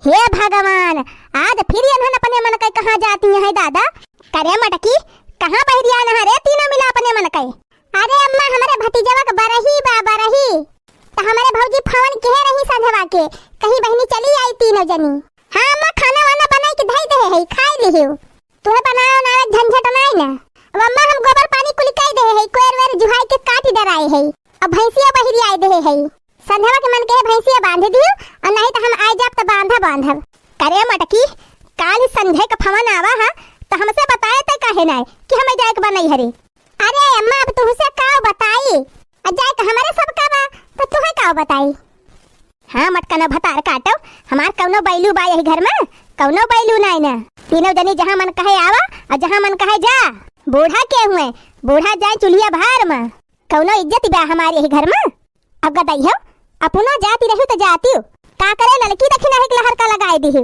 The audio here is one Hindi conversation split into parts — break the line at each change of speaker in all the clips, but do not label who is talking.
हे भगवान, आज फिर इन्हन अपने मन के कहाँ जाती है दादा? करे मटकी, कहाँ बहरिया न रे तीनों मिला अपने मन के? अरे अम्मा, हमारे भतीजवा के बरही बा बरही, तो हमारे भौजी फोन कह रही संझवा के कहीं बहनी चली आई तीनों जनी। हाँ अम्मा, खाना वाना बनाई के धई दे है, खाई लिहियो। तुम्हें बनाओ ना झंझट नहीं ना। अब अम्मा हम गोबर पानी कुल कई दे है, कोयर वेर जुहाई के काटी डराए है। अब भैंसिया बहरी आई दे है, संझवा के मन के भैंसिया बांध दियो, और नहीं तो हम आई जाब तो बांधब। करे मटकी, काल संझे का फवन आवा हा तो हमसे बताए तो काहे ना कि हमें जाए के बनई हरे। अरे अम्मा, अब तुहसे का बताई, जाए के हमारे सब का बा तो तुहे का बताई। हाँ मटकनो भतार काटो, हमार कौनो बैलू बा यही घर में? कौनो बैलू नहीं ना। तीनों जनी जहाँ मन कहे आवा और जहाँ मन कहे जा। बूढ़ा के हुए, बूढ़ा जाए चुलिया भार में, कौनो इज्जत बा हमारे यही घर में? अब गदई हो, अपना जाती रहू तो जाती हो, का करे लड़की देखी नहीं कि लहर का लगाए दी हो।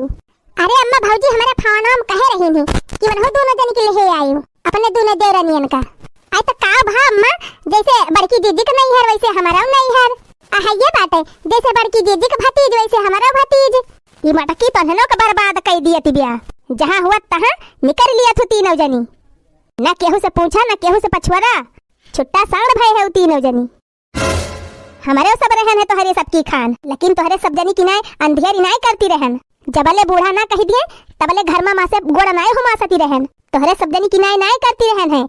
अरे अम्मा, भौजी हमारे फोन में कह रही थी कि वह दोनों जन के लिए आई हो, अपने दोनों देवरानियन का। आई तो का भा अम्मा, जैसे बड़की दीदी का नहीं है वैसे हमारा नहीं है। ये बात है, जैसे बड़की दीदी का भतीज वैसे हमारा भतीज। ये मटकी तन्हनो का बर्बाद कर दिया थी ब्याह, जहाँ हुआ तहाँ निकल लिया थी तीनों जनी। न केहू से पूछा न केहू से पछुआरा, छुट्टा साड़ भय है तीनों जनी। हमारे सब रहन है तोहरे सबकी खान, लेकिन तोहरे सब जनी की नाय अंधियारी नाय करती रहन। जबले बूढ़ा ना कह दिए तबले घर में माँ से गोड़ नाय हुमा सती रहन। तोहरे सब जनी की नाय नाय करती रहन है,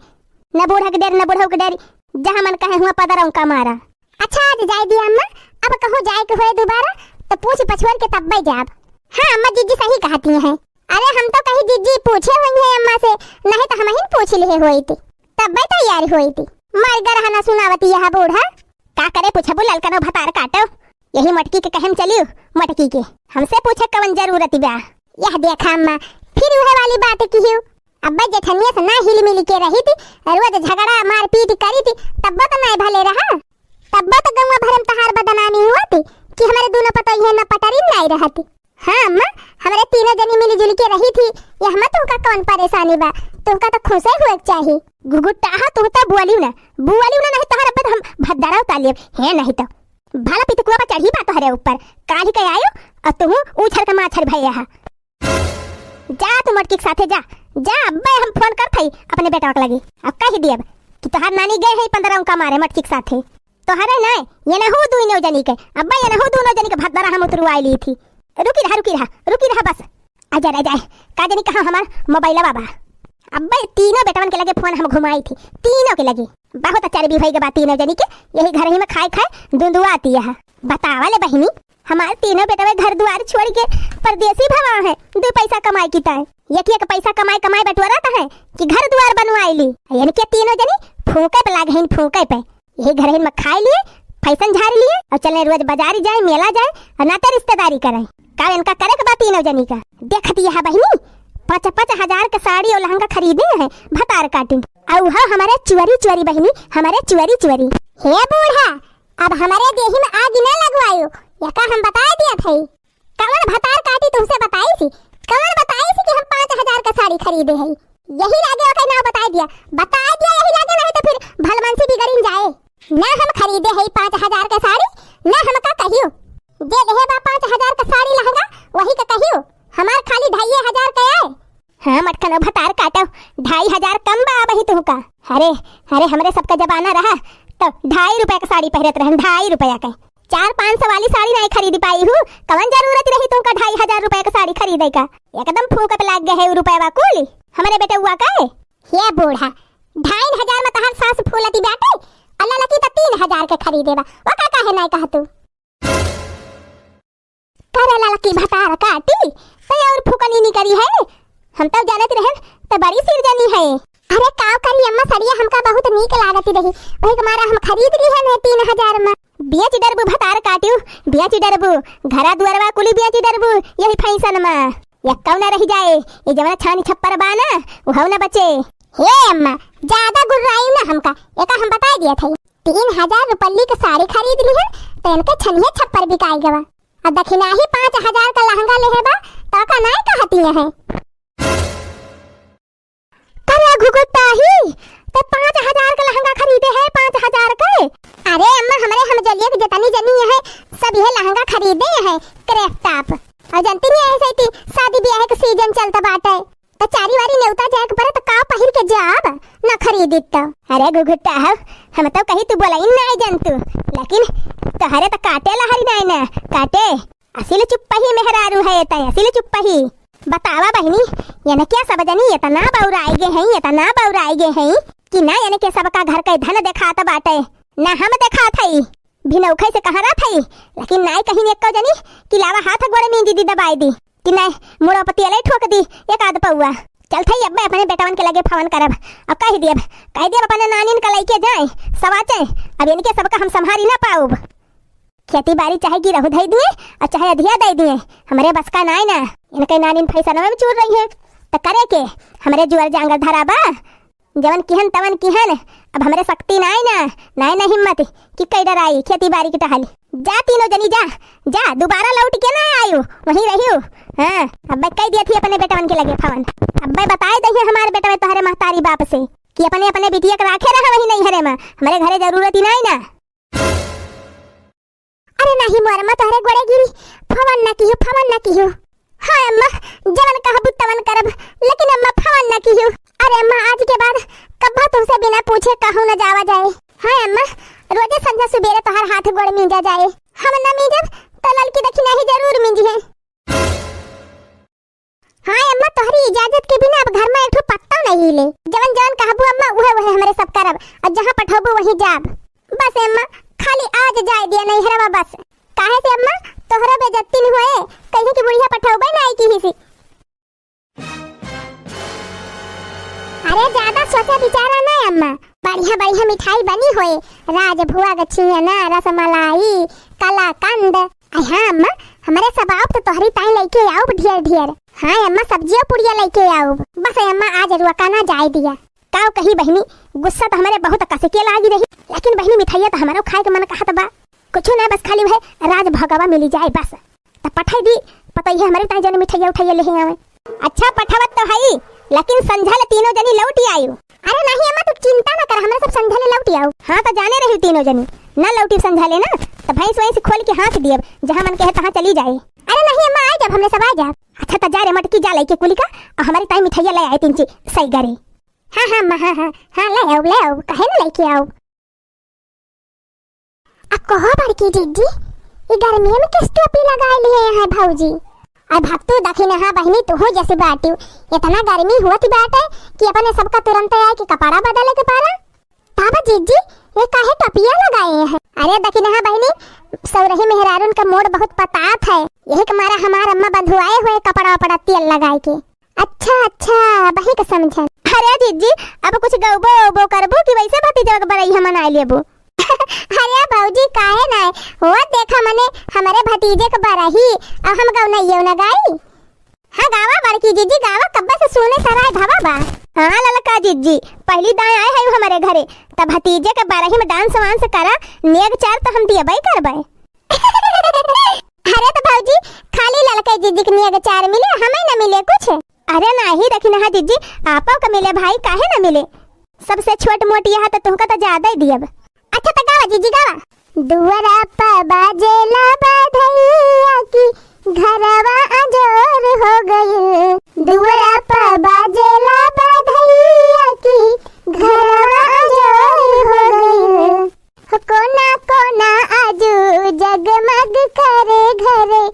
न बूढ़ा के डर न बूढ़ा के डर, जहाँ मन कहे हुआ पदरों का मारा। अच्छा आज जाए दिया अम्मा, अब कहूँ जाए के हुए दोबारा तो पूछ पछुअर के तब जाब। हाँ अम्मा, जीजी सही कहती हैं। अरे हम तो कहीं जीजी पूछे हुई है अम्मा से, नहीं तो हम ही पूछ लिए हुई थी, तब तैयार हुई थी। मर गर ना सुनावती यह बूढ़ा, का करे पूछबू ललकनो भतार काटो। यही मटकी के कहम चलियो, मटकी के हमसे पूछे कवन जरूरत बा। यह देखा अम्मा, फिर वह वाली बात की हो। अब्बा जेठनिया से ना हिल मिल के रही थी, रोज झगड़ा मारपीट करी थी, तब तो नहीं भले रहा। तब तो गंवा भरम तहार बदनामी हुआ थी कि हमारे दोनों पतोहिया न पटरी नहीं रहती। हाँ अम्मा, हमारे तीनों जनी मिली जुल के रही थी, यह मत तुमका कौन परेशानी बा, तुमका तो खुश हुए चाहिए। गुगुट्टा तुम तो बुआलियो ना नहीं तोहर अब हम भद्दारा उतालिए है, नहीं तो भला पितकुआ पर चढ़ी बा तोहरे ऊपर काढ़ी के आयो और तुम उछल के माछर भैया। जा तू मटकी के साथे जा, अब्बा हम फोन कर थई अपने बेटा के लगी। अब कह दिए कि तोहर नानी गए है 15 का मारे मटकी के साथे। तोहरे नहीं ये न हो दुनो जनी के, अब्बा ये न हो दोनों जनी के भद्दारा हम उतरवाई ली थी। रुकी रहा बस। आजा का जनी कहाँ हमार मोबाइल बाबा। अब्बा तीनों बेटवन के लगे फोन हम घुमाई थी, तीनों के लगे बहुत अच्छा भी भई के बात तीनों जनी के, यही घर ही में खाए दुंदुआती है। बतावा ले बहिनी, हमारे तीनों बेटवे घर द्वार छोड़ के परदेसी भवा है, 2 पैसा कमाई की ताय। एक पैसा कमाई बटोरा है कि घर द्वार बनवाई ली, यानी कि तीनों जनी फूके पे लागे हैं, फूके पे यही घर में खाए लिए, फैशन झाड़ लिए और चले रोज बाजार जाए, मेला जाए और नाते रिश्तेदारी करें। का इनका करे के बात तीनों जनी का देखती है बहिनी। 5-5 हजार का साड़ी और लहंगा खरीदे हैं भतार काटी, और हमारे चुवरी बहिनी, हमारे चुवरी। हे बूढ़ा, अब हमारे देही में आग न लगवायो, या का हम बता दिया थे। कौन भतार काटी तुमसे बताई थी? कौन बताई थी कि हम 5 हजार का साड़ी खरीदे हैं? यही लागे ओके ना बता दिया यही लागे, नहीं तो फिर भलमनसी बिगड़िन जाए। ना हम खरीदे है 5 हजार का साड़ी, ना हम का कहियो दे दे बा 5 हजार का साड़ी लहंगा, वही का कहियो हमार खाली 2.5 हजार का आए। हाँ मटकनो भतार काटो, 2.5 हजार कम बा बही तुहका। अरे हमरे सबका जमाना रहा तो 2.5 रुपए का साड़ी पहनत रहन, 2.5 रुपया का 400-500 वाली साड़ी नहीं खरीद पाई हूँ। कवन जरूरत रही तुमका 2.5 हजार रुपए का साड़ी खरीदे का? एकदम फूक पे लाग गए है रुपया कुल हमारे बेटे हुआ का है। ये बूढ़ा 2.5 हजार में तहार सास फूलती बाटे, अल्लाह लकी तो 3 हजार के खरीदे बा, वो का काहे नहीं कह तू? करे लकी भतार काटी तो और फूकनी नहीं करी है, हम तो जानत रहे तो बड़ी सिरजनी है। अरे काव करी अम्मा, सड़िया हमका बहुत नीक लागती रही, वही हमारा हम खरीद ली है 3 हजार में। बेच डरबू भतार काटियो, बेच डरबू घरा दुआरवा कुली बेच डरबू, यही फैशन में यक्का न रह जाए। ये जवना छानी छप्पर बाना वो न बचे। हे अम्मा, ज्यादा गुर्राई ना हमका, एका हम बता दिया थे 3 हजार रुपये की साड़ी खरीद ली है तो इनके छनिए छप्पर बिकाई गवा, और दक्षिणा ही 5 हजार का लहंगा ले है बा तो का नहीं कहती है। करे घुघुट्टा ही तो 5 हजार का लहंगा खरीदे है, 5 हजार का। अरे अम्मा, हम जलिए जितनी जनी है सब यह लहंगा खरीदे है क्रेप टॉप, और जानती नहीं ऐसे थी शादी ब्याह के सीजन चलता बाटे तो चारी वारी नेवता जाए के परे तो का पहिर के जाब न खरीदी तो। अरे गुगुट्टा हम तो कही तू बोला इन नहीं जानतू लेकिन तहरे तो काटे लहरी नहीं ना काटे असिल चुप्पा ही मेहरारू है ये असिल चुप्पा ही। बतावा बहनी यानी क्या सब जनी ये ना बौराई गे हैं ये ना बौराई गे हैं कि ना यानी के सब का घर का धन दिखाता बाटे ना हम देखा थई भिनौखे से कहा रहा थई लेकिन नाई कहीं एक जनी कि लावा हाथ गोड़े में दीदी दबाई दी कि नहीं मुड़ा पति अलग ठोक दी एक आध पौआ चल थई अब अपने बेटावन के लगे फोन करब अब कह दिए अपने नानी का लेके जाए सवाचे अब इनके सबका हम संभारी ना पाऊब खेती बाड़ी चाहे की रहू धई दिए और चाहे अधिया दे दिए हमारे बस का नाई ना इनके नानी फैसा में चूर रही है तो करे के हमारे जुआर जांगल धराबा जवन किहन तवन किहन अब हमारे शक्ति नाई ना हिम्मत कि कई डराई खेती बाड़ी की टहल जा तीनों जनी जा दोबारा लौट के ना आयु वहीं रहियो। हाँ अब कह दिया थी अपने बेटवन के लगे फवन अब बताए दही हमारे बेटा तुम्हारे महतारी बाप से कि अपने बिटिया के राखे रहा वही नहीं हरे में हमारे घरे जरूरत ही नहीं ना। अरे नहीं मोर मत हरे गोड़े गिरी फवन ना कियो हाँ अम्मा जवन कहा बुत्तवन करब लेकिन अम्मा फवन ना कियो। अरे अम्मा आज के बाद कब्बा तुमसे बिना पूछे कहूं न जावा जाए। हाँ अम्मा रोजे संध्या सुबेरे तोहर हाथ गोड़ मिंजा जाए हम न मिंजब तो ललकी दक्षिणा ही जरूर मिंजी है। हाँ अम्मा तोहरी इजाजत के बिना अब घर में एक पत्ता नहीं ले जवन कहबू अम्मा उहे हमारे सब करब और जहां पठबू वहीं जाब बस अम्मा खाली आज जाए दिया नहीं हरवा बस काहे से अम्मा तोहरा बेइज्जती न होए कहीं की बुढ़िया पठौबे नहीं की हिसी। अरे ज्यादा सोचा विचारा नहीं अम्मा बढ़िया मिठाई बनी होए राज भुआ गछिया रसमलाई कलाकंद। हाँ अम्मा हमारे सब आओ तो तोहरी ताई लेके आओ ढेर। हाँ अम्मा सब्जियों पुड़िया लेके आओ बस अम्मा आज रुका ना जाए दिया काव कही बहनी गुस्सा तो हमारे बहुत कसे के लागी रही लेकिन बहनी मिठाइया तो हमारा खाए के मन कहत बा कुछ ना बस खाली वह राज भगवा मिली जाए बस तो पठाई दी पता ही हमारे ताई जन मिठाइया उठाइया ले आवे। अच्छा पठावत तो है लेकिन संझल तीनों जनी लौटी आयु। अरे नहीं अम्मा तू चिंता ना कर हमारे सब संझले लौटी आऊ। हाँ तो जाने रही तीनों जनी ना लौटी संझले ना तो भैंस वहीं से खोल के हाथ दिए जहाँ मन कहे तहाँ चली जाए। अरे नहीं अम्मा आ जब हमने सब आ जा। अच्छा तो जा रे मटकी जा लेके कुली का और हमारी ताई मिठाइया ले आए तीन ची सही गरे। हाँ ले आओ कहे ना लेके आओ। अब कहो बड़की दीदी ये गर्मी में किस टोपी लगा लिए हैं भौजी अब भक्तू दखिन हाँ बहनी तू हो जैसे बाटी इतना गर्मी हुआ थी बाटे कि अपने सबका तुरंत आया कि कपड़ा बदले के पारा ताबा जीजी ये काहे टोपिया लगाए हैं। अरे दखिन हाँ बहनी सौरही मेहरारून का मोड़ बहुत पतात है यही कमारा हमारा अम्मा बंधुआए हुए कपड़ा वपड़ा तेल लगाए के। अच्छा बही का समझन। अरे जीजी अब कुछ गौबो करबो कि वैसे भतीजा के बरई हम मनाई लेबो। अरे भौजी काहे ना वो देखा मने हमारे भतीजे के बरही अब हम गौ नहीं ना गाई। हाँ गावा बड़की जीजी गावा कब्बे से सुने सराय धावा बा। हाँ ललका जीजी पहली दाएं आए है हमारे घरे तब भतीजे के बरही में डांस वांस करा नेग चार तो हम दिए भाई करबे। अरे तो भौजी खाली ललका जीजी के नेग चार मिले हमें न मिले कुछ। अरे नहीं देखी ना जीजी आपो का मिले भाई काहे न मिले सबसे छोट मोटी यहाँ तो तुमका तो ज्यादा ही दियब। अच्छा तो गावा जीजी गावा। दुआरा पर बाजेला बधैया की घरवा अजोर हो गई दुआरा पर बाजेला बधैया की घरवा अजोर हो गई कोना आजू जगमग करे घरे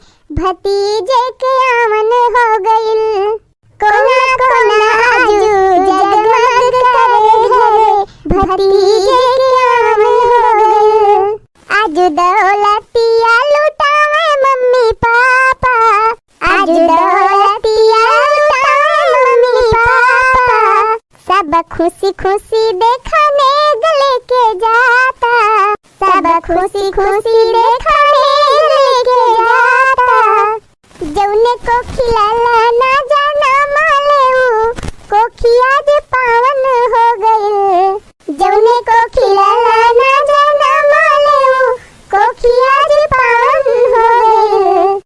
भतीजे के आवन हो गई कोना आजू जगमग करे घरे भतीजे के आवन हो गई आजू दौलतिया लुटावे मम्मी पापा आजू दौलतिया लुटावे मम्मी पापा सब खुशी खुशी देखने गले के जाता सब खुशी खुशी देखने लेके जाता जौने को खिलाला ना जाना माले को खिया जे पावन हो गई जौने को खिलाला ना जाना माले को खिया जे पावन हो गई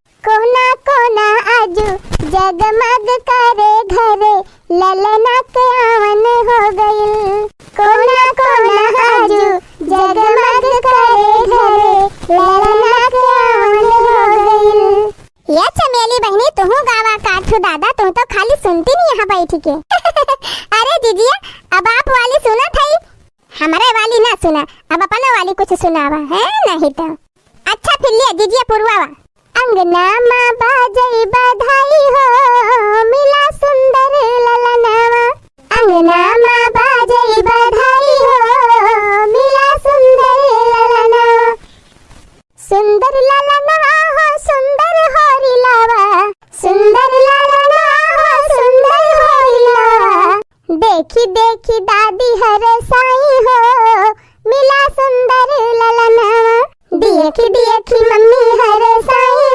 कोना आजू जगमग करे घरे ललना के आवन हो गई कोना आजू जगमग करे घरे ललना के आवन हो गई। ये चमेली थू दादा तू तो खाली सुनती नहीं यहाँ बैठ के। अरे जीजिया अब आप वाली सुना थी, हमारे वाली ना सुना, अब अपना वाली कुछ सुनावा है नहीं तो। अच्छा फिर लिया जीजिया पुरवावा। अंगना माँ बाजई बधाई हो, मिला सुंदर ललनावा। अंगना माँ बाजई बधाई हो, मिला सुंदर ललनावा। सुंदर ललनावा हो सुंदर होरी लावा, सुंदर ललनावा हो सुंदर होरी लावा। देखी देखी दादी हरे साई हो, मिला सुंदर ललनावा। देखी देखी मम्मी हरे साई